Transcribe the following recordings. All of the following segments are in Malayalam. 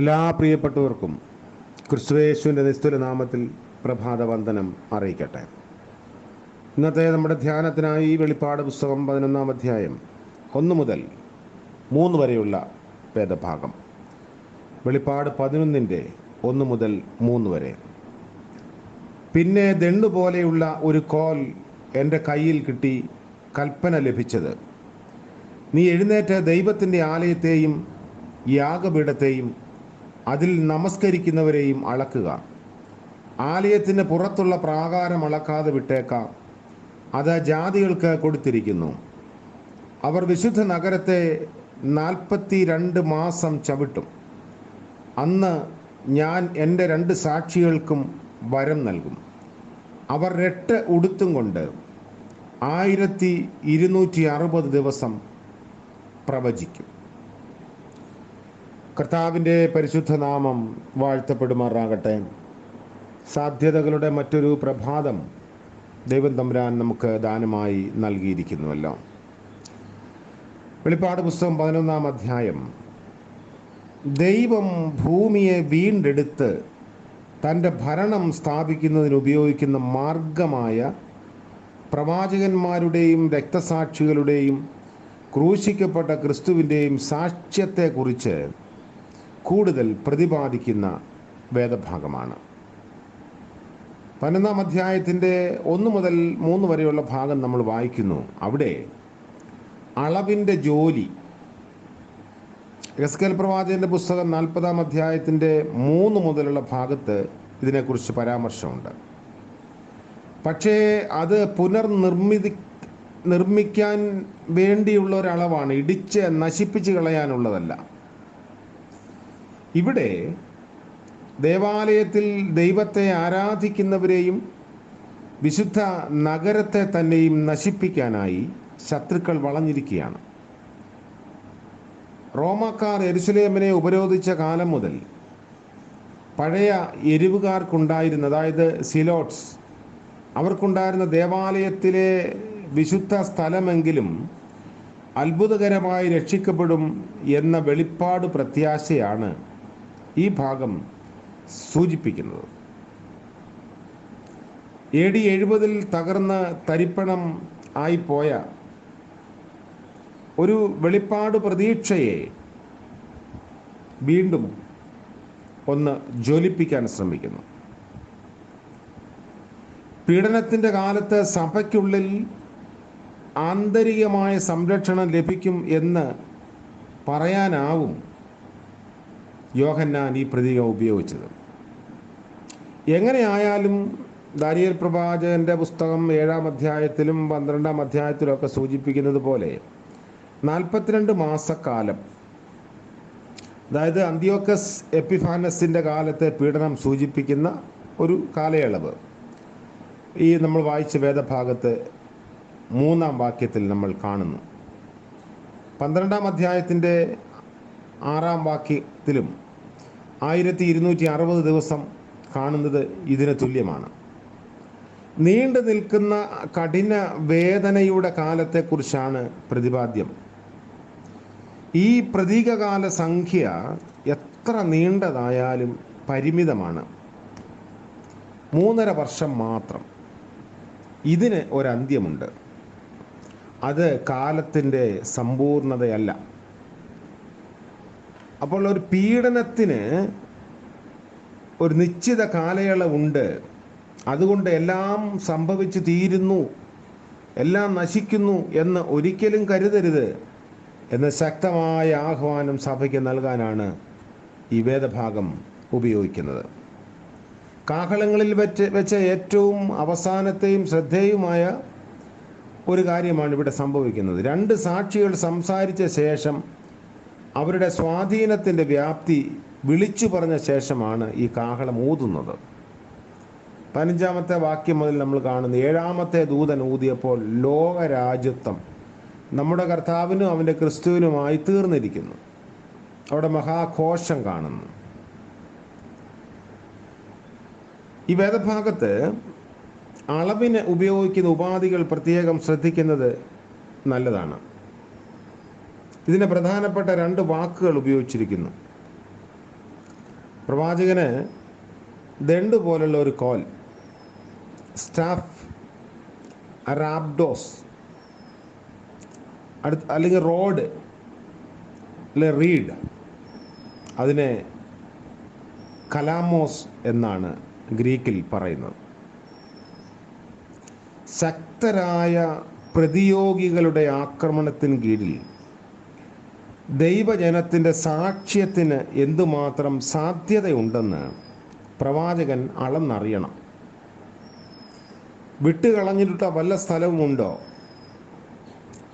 എല്ലാ പ്രിയപ്പെട്ടവർക്കും ക്രിസ്തുയേശുവിൻ്റെ നിസ്തുല നാമത്തിൽ പ്രഭാത വന്ദനം അറിയിക്കട്ടെ. ഇന്നത്തെ നമ്മുടെ ധ്യാനത്തിനായി വെളിപ്പാട് പുസ്തകം 11-ാം അധ്യായം 1 മുതൽ 3 വരെയുള്ള വേദഭാഗം. വെളിപ്പാട് 11-ന്റെ 1 മുതൽ 3 വരെ. പിന്നെ ദണ്ഡുപോലെയുള്ള ഒരു കോൽ എൻ്റെ കയ്യിൽ കിട്ടി കൽപ്പന ലഭിച്ചത്: നീ എഴുന്നേറ്റ് ദൈവത്തിൻ്റെ ആലയത്തെയും യാഗപീഠത്തെയും അതിൽ നമസ്കരിക്കുന്നവരെയും അളക്കുക. ആലയത്തിന് പുറത്തുള്ള പ്രാകാരം അളക്കാതെ വിട്ടേക്കാം, അത് ജാതികൾക്ക് കൊടുത്തിരിക്കുന്നു. അവർ വിശുദ്ധ നഗരത്തെ 42 മാസം ചവിട്ടും. അന്ന് ഞാൻ എൻ്റെ 2 സാക്ഷികൾക്കും വരം നൽകും. അവർ രട്ട് ഉടുത്തും കൊണ്ട് 1260 ദിവസം പ്രവചിക്കും. കർത്താവിൻ്റെ പരിശുദ്ധ നാമം വാഴ്ത്തപ്പെടുമാറാകട്ടെ. സാധ്യതകളുടെ മറ്റൊരു പ്രഭാതം ദൈവം തമ്പുരാൻ നമുക്ക് ദാനമായി നൽകിയിരിക്കുന്നുവല്ലോ. വെളിപ്പാട് പുസ്തകം 11-ാം അധ്യായം. ദൈവം ഭൂമിയെ വീണ്ടെടുത്ത് തൻ്റെ ഭരണം സ്ഥാപിക്കുന്നതിന് ഉപയോഗിക്കുന്ന മാർഗമായ പ്രവാചകന്മാരുടെയും രക്തസാക്ഷികളുടെയും ക്രൂശിക്കപ്പെട്ട ക്രിസ്തുവിൻ്റെയും സാക്ഷ്യത്തെക്കുറിച്ച് കൂടുതൽ പ്രതിപാദിക്കുന്ന വേദഭാഗമാണ്. 11-ാം അധ്യായത്തിൻ്റെ 1 മുതൽ 3 വരെയുള്ള ഭാഗം നമ്മൾ വായിക്കുന്നു. അവിടെ അളവിൻ്റെ ജോലി, യെഹെസ്കേൽ പ്രവാചകന്റെ പുസ്തകം 40-ാം അധ്യായത്തിൻ്റെ 3 മുതലുള്ള ഭാഗത്ത് ഇതിനെക്കുറിച്ച് പരാമർശമുണ്ട്. പക്ഷേ അത് നിർമ്മിക്കാൻ വേണ്ടിയുള്ള ഒരളവാണ്, ഇടിച്ച് നശിപ്പിച്ച് കളയാനുള്ളതല്ല. ഇവിടെ ദേവാലയത്തിൽ ദൈവത്തെ ആരാധിക്കുന്നവരെയും വിശുദ്ധ നഗരത്തെ തന്നെയും നശിപ്പിക്കാനായി ശത്രുക്കൾ വളഞ്ഞിരിക്കുകയാണ്. റോമാക്കാർ യെരുശലേമിനെ ഉപരോധിച്ച കാലം മുതൽ പഴയ എരിവുകാർക്കുണ്ടായിരുന്ന, അതായത് സിലോട്സ്, അവർക്കുണ്ടായിരുന്ന ദേവാലയത്തിലെ വിശുദ്ധ സ്ഥലമെങ്കിലും അത്ഭുതകരമായി രക്ഷിക്കപ്പെടും എന്ന വെളിപ്പാട് പ്രത്യാശയാണ് ഈ ഭാഗം സൂചിപ്പിക്കുന്നത്. AD 70 തകർന്ന് തരിപ്പണം ആയിപ്പോയ ഒരു വെളിപ്പാട് പ്രതീക്ഷയെ വീണ്ടും ഒന്ന് ജ്വലിപ്പിക്കാൻ ശ്രമിക്കുന്നു. പീഡനത്തിൻ്റെ കാലത്ത് സഭയ്ക്കുള്ളിൽ ആന്തരികമായ സംരക്ഷണം ലഭിക്കും എന്ന് പറയാനാവും യോഹന്നാൻ ഈ പ്രതീകം ഉപയോഗിച്ചത്. എങ്ങനെയായാലും ദാനിയേൽ പ്രവാചകന്റെ പുസ്തകം 7-ാം അധ്യായത്തിലും 12-ാം അധ്യായത്തിലും ഒക്കെ സൂചിപ്പിക്കുന്നത് പോലെ 42 മാസക്കാലം, അതായത് അന്ത്യോക്കസ് എപ്പിഫാനസിൻ്റെ കാലത്തെ പീഡനം സൂചിപ്പിക്കുന്ന ഒരു കാലയളവ് ഈ നമ്മൾ വായിച്ച വേദഭാഗത്ത് 3-ാം വാക്യത്തിൽ നമ്മൾ കാണുന്നു. 12-ാം അധ്യായത്തിൻ്റെ 6-ാം വാക്യത്തിലും 1260 ദിവസം കാണുന്നത് ഇതിന് തുല്യമാണ്. നീണ്ടു നിൽക്കുന്ന കഠിന വേദനയുടെ കാലത്തെക്കുറിച്ചാണ് പ്രതിപാദ്യം. ഈ പ്രതീകകാല സംഖ്യ എത്ര നീണ്ടതായാലും പരിമിതമാണ്. 3.5 വർഷം മാത്രം. ഇതിന് ഒരന്ത്യമുണ്ട്. അത് കാലത്തിൻ്റെ സമ്പൂർണതയല്ല. അപ്പോൾ ഒരു പീഡനത്തിന് ഒരു നിശ്ചിത കാലയളവുണ്ട്. അതുകൊണ്ട് എല്ലാം സംഭവിച്ചു തീരുന്നു, എല്ലാം നശിക്കുന്നു എന്ന് ഒരിക്കലും കരുതരുത് എന്ന ശക്തമായ ആഹ്വാനം സഭയ്ക്ക് നൽകാനാണ് ഈ വേദഭാഗം ഉപയോഗിക്കുന്നത്. കാഹളങ്ങളിൽ വെച്ച ഏറ്റവും അവസാനത്തെയും ശ്രദ്ധേയമായ ഒരു കാര്യമാണ് ഇവിടെ സംഭവിക്കുന്നത്. 2 സാക്ഷികൾ സംസാരിച്ച ശേഷം അവരുടെ സ്വാധീനത്തിൻ്റെ വ്യാപ്തി വിളിച്ചു പറഞ്ഞ ശേഷമാണ് ഈ കാഹളം ഊതുന്നത്. 15-ാമത്തെ വാക്യം മുതൽ നമ്മൾ കാണുന്നു. 7-ാമത്തെ ദൂതൻ ഊതിയപ്പോൾ ലോകരാജ്യത്വം നമ്മുടെ കർത്താവിനും അവൻ്റെ ക്രിസ്തുവിനുമായി തീർന്നിരിക്കുന്നു. അവിടെ മഹാഘോഷം കാണുന്നു. ഈ വേദഭാഗത്ത് അളവിന് ഉപയോഗിക്കുന്ന ഉപാധികൾ പ്രത്യേകം ശ്രദ്ധിക്കുന്നത് നല്ലതാണ്. ഇതിന് പ്രധാനപ്പെട്ട 2 വാക്കുകൾ ഉപയോഗിച്ചിരിക്കുന്നു. പ്രവാചകന് ദണ്ട് പോലുള്ള ഒരു കോൽ, സ്റ്റാഫ്, റാബ്ഡോസ്, അല്ലെങ്കിൽ റോഡ്, അല്ലെ റീഡ്, അതിനെ കലാമോസ് എന്നാണ് ഗ്രീക്കിൽ പറയുന്നത്. ശക്തരായ പ്രതിയോഗികളുടെ ആക്രമണത്തിന് കീഴിൽ ദൈവജനത്തിൻ്റെ സാക്ഷ്യത്തിന് എന്തുമാത്രം സാധ്യതയുണ്ടെന്ന് പ്രവാചകൻ അളന്നറിയണം. വിട്ടുകളഞ്ഞിട്ട വല്ല സ്ഥലവുമുണ്ടോ?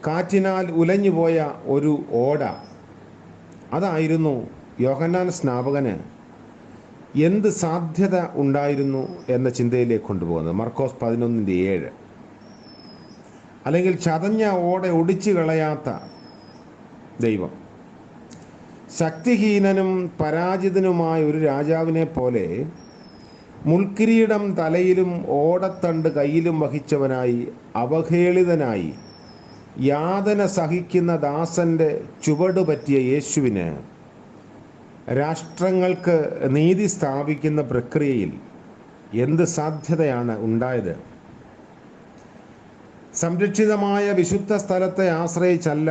കാറ്റിനാൽ ഉലഞ്ഞുപോയ ഒരു ഓട, അതായിരുന്നു യോഹന്നാൻ സ്നാപകന് എന്ത് സാധ്യത ഉണ്ടായിരുന്നു എന്ന ചിന്തയിലേക്ക് കൊണ്ടുപോകുന്നത്. മർക്കോസ് 11:7. അല്ലെങ്കിൽ ചതഞ്ഞ ഓട ഒടിച്ചു കളയാത്ത ദൈവം, ശക്തിഹീനനും പരാജിതനുമായ ഒരു രാജാവിനെ പോലെ മുൾക്കിരീടം തലയിലും ഓടത്തണ്ട് കയ്യിലും വഹിച്ചവനായി അവഹേളിതനായി യാതന സഹിക്കുന്ന ദാസന്റെ ചുവട് പറ്റിയ യേശുവിന് രാഷ്ട്രങ്ങൾക്ക് നീതി സ്ഥാപിക്കുന്ന പ്രക്രിയയിൽ എന്ത് സാധ്യതയാണ് ഉണ്ടായത്? സംരക്ഷിതമായ വിശുദ്ധ സ്ഥലത്തെ ആശ്രയിച്ചല്ല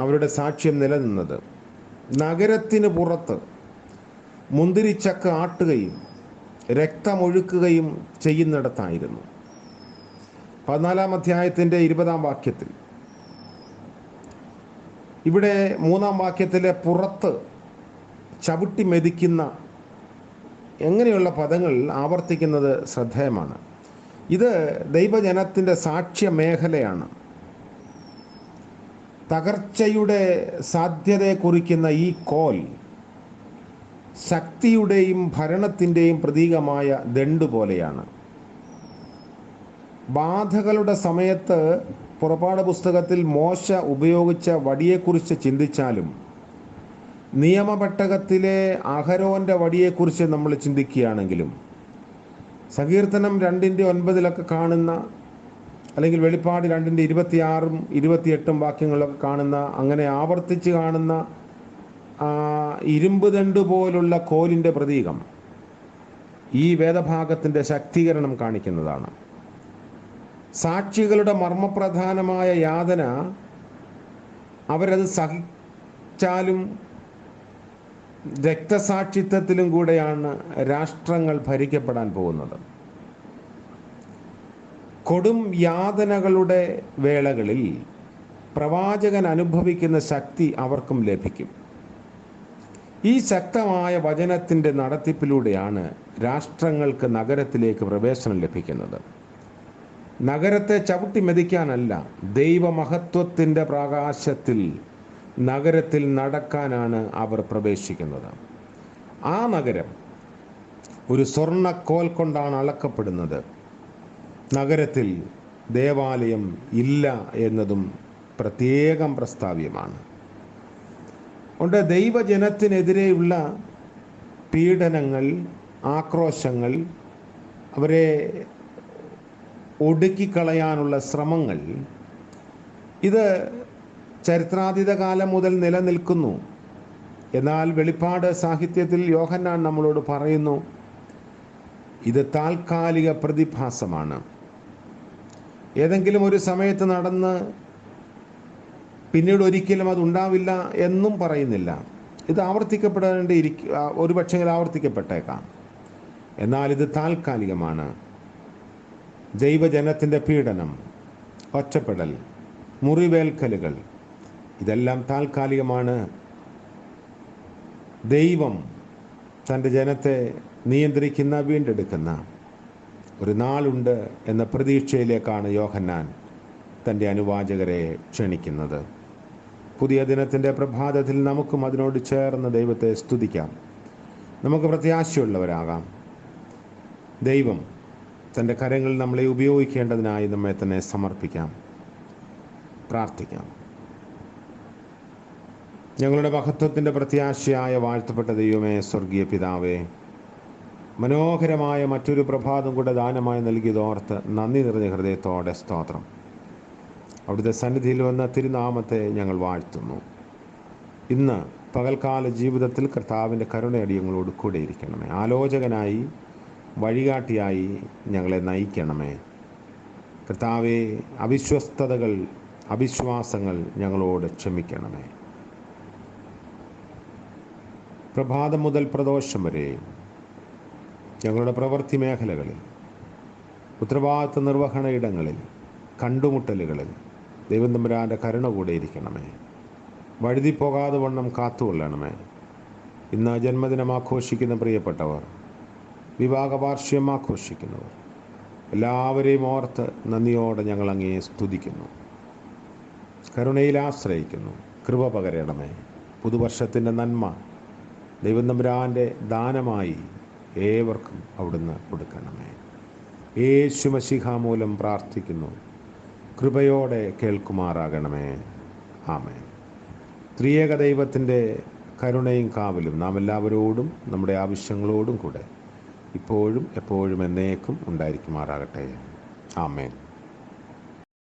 അവരുടെ സാക്ഷ്യം നിലനിന്നത്. നഗരത്തിന് പുറത്ത് മുന്തിരിച്ചക്ക ആട്ടുകയും രക്തമൊഴുക്കുകയും ചെയ്യുന്നിടത്തായിരുന്നു. 14-ാം അധ്യായത്തിൻ്റെ 20-ാം വാക്യത്തിൽ, ഇവിടെ 3-ാം വാക്യത്തിലെ പുറത്ത് ചവിട്ടി മെതിക്കുന്ന എങ്ങനെയുള്ള പദങ്ങൾ ആവർത്തിക്കുന്നത് ശ്രദ്ധേയമാണ്. ഇത് ദൈവജനത്തിൻ്റെ സാക്ഷ്യ മേഖലയാണ്. തകർച്ചയുടെ സാധ്യതയെ കുറിക്കുന്ന ഈ കോൽ ശക്തിയുടെയും ഭരണത്തിൻ്റെയും പ്രതീകമായ ദണ്ട് പോലെയാണ്. ബാധകളുടെ സമയത്ത് പുറപ്പാട് പുസ്തകത്തിൽ മോശ ഉപയോഗിച്ച വടിയെക്കുറിച്ച് ചിന്തിച്ചാലും നിയമപെട്ടകത്തിലെ അഹരോൻ്റെ വടിയെക്കുറിച്ച് നമ്മൾ ചിന്തിക്കുകയാണെങ്കിലും സങ്കീർത്തനം 2:9 കാണുന്ന, അല്ലെങ്കിൽ വെളിപ്പാട് 2:26, 28 വാക്യങ്ങളിലൊക്കെ കാണുന്ന, അങ്ങനെ ആവർത്തിച്ച് കാണുന്ന ഇരുമ്പ് ദണ്ട് പോലുള്ള കോലിൻ്റെ പ്രതീകം ഈ വേദഭാഗത്തിൻ്റെ ശക്തീകരണം കാണിക്കുന്നതാണ്. സാക്ഷികളുടെ മർമ്മപ്രധാനമായ യാതന അവരത് സഹിച്ചാലും രക്തസാക്ഷിത്വത്തിലും കൂടെയാണ് രാഷ്ട്രങ്ങൾ ഭരിക്കപ്പെടാൻ പോകുന്നത്. കൊടും യാതനകളുടെ വേളകളിൽ പ്രവാചകൻ അനുഭവിക്കുന്ന ശക്തി അവർക്കും ലഭിക്കും. ഈ ശക്തമായ വചനത്തിൻ്റെ നടത്തിപ്പിലൂടെയാണ് രാഷ്ട്രങ്ങൾക്ക് നഗരത്തിലേക്ക് പ്രവേശനം ലഭിക്കുന്നത്. നഗരത്തെ ചവിട്ടി മെതിക്കാനല്ല, ദൈവമഹത്വത്തിൻ്റെ പ്രകാശത്തിൽ നഗരത്തിൽ നടക്കാനാണ് അവർ പ്രവേശിക്കുന്നത്. ആ നഗരം ഒരു സ്വർണ്ണക്കോൽ കൊണ്ടാണ് അളക്കപ്പെടുന്നത്. നഗരത്തിൽ ദേവാലയം ഇല്ല എന്നതും പ്രത്യേകം പ്രസ്താവ്യമാണ്. അതുകൊണ്ട് ദൈവജനത്തിനെതിരെയുള്ള പീഡനങ്ങൾ, ആക്രോശങ്ങൾ, അവരെ ഒടുക്കിക്കളയാനുള്ള ശ്രമങ്ങൾ, ഇത് ചരിത്രാതീത കാലം മുതൽ നിലനിൽക്കുന്നു. എന്നാൽ വെളിപ്പാട് സാഹിത്യത്തിൽ യോഹന്നാൻ നമ്മളോട് പറയുന്നു, ഇത് താൽക്കാലിക പ്രതിഭാസമാണ്. ഏതെങ്കിലും ഒരു സമയത്ത് നടന്ന് പിന്നീട് ഒരിക്കലും അതുണ്ടാവില്ല എന്നും പറയുന്നില്ല. ഇത് ഒരുപക്ഷെ ആവർത്തിക്കപ്പെട്ടേക്കാം. എന്നാൽ ഇത് താൽക്കാലികമാണ്. ദൈവജനത്തിൻ്റെ പീഡനം, ഒറ്റപ്പെടൽ, മുറിവേൽക്കലുകൾ, ഇതെല്ലാം താൽക്കാലികമാണ്. ദൈവം തൻ്റെ ജനത്തെ നിയന്ത്രിക്കുന്ന, വീണ്ടെടുക്കുന്ന ഒരു നാളുണ്ട് എന്ന പ്രതീക്ഷയിലേക്കാണ് യോഹന്നാൻ തൻ്റെ അനുവാചകരെ ക്ഷണിക്കുന്നത്. പുതിയ ദിനത്തിൻ്റെ പ്രഭാതത്തിൽ നമുക്കും അതിനോട് ചേർന്ന് ദൈവത്തെ സ്തുതിക്കാം. നമുക്ക് പ്രത്യാശയുള്ളവരാകാം. ദൈവം തൻ്റെ കരങ്ങളിൽ നമ്മളെ ഉപയോഗിക്കേണ്ടതിനായി നമ്മെ തന്നെ സമർപ്പിക്കാം. പ്രാർത്ഥിക്കാം. ഞങ്ങളുടെ മഹത്വത്തിൻ്റെ പ്രത്യാശയായ വാഴ്ത്തപ്പെട്ട ദൈവമേ, സ്വർഗീയ പിതാവേ, മനോഹരമായ മറ്റൊരു പ്രഭാതം കൂടെ ദാനമായി നൽകിയതോർത്ത് നന്ദി നിറഞ്ഞ ഹൃദയത്തോടെ സ്തോത്രം. അവിടുത്തെ സന്നിധിയിൽ വന്ന തിരുനാമത്തെ ഞങ്ങൾ വാഴ്ത്തുന്നു. ഇന്ന് പകൽക്കാല ജീവിതത്തിൽ കർത്താവിൻ്റെ കരുണയടിയങ്ങളോട് കൂടെ ഇരിക്കണമേ. ആലോചകനായി വഴികാട്ടിയായി ഞങ്ങളെ നയിക്കണമേ. കർത്താവെ, അവിശ്വസ്തതകൾ, അവിശ്വാസങ്ങൾ ഞങ്ങളോട് ക്ഷമിക്കണമേ. പ്രഭാതം മുതൽ പ്രദോഷം വരെ ഞങ്ങളുടെ പ്രവൃത്തി മേഖലകളിൽ, ഉത്തരവാദിത്വ നിർവഹണ ഇടങ്ങളിൽ, കണ്ടുമുട്ടലുകളിൽ ദൈവം തമ്പുരാൻ്റെ കരുണ കൂടെ ഇരിക്കണമേ. വഴുതി പോകാതെ വണ്ണം കാത്തുകൊള്ളണമേ. ഇന്ന് ജന്മദിനം ആഘോഷിക്കുന്ന പ്രിയപ്പെട്ടവർ, വിവാഹ വാർഷികം ആഘോഷിക്കുന്നവർ എല്ലാവരെയും ഓർത്ത് നന്ദിയോടെ ഞങ്ങൾ അങ്ങയെ സ്തുതിക്കുന്നു. കരുണയിൽ ആശ്രയിക്കുന്നു. കൃപ പകരണമേ. പുതുവർഷത്തിൻ്റെ നന്മ ദൈവം തമ്പുരാൻ്റെ ദാനമായി ഏവർക്കും അവിടുന്ന് കൊടുക്കണമേ. യേശു മശീഹ മൂലം പ്രാർത്ഥിക്കുന്നു. കൃപയോടെ കേൾക്കുമാറാകണമേ. ആമേൻ. ത്രിയേക ദൈവത്തിൻ്റെ കരുണയും കാവലും നാം എല്ലാവരോടും നമ്മുടെ ആവശ്യങ്ങളോടും കൂടെ ഇപ്പോഴും എപ്പോഴും എന്നേക്കും ഉണ്ടായിരിക്കുമാറാകട്ടെ. ആമേൻ.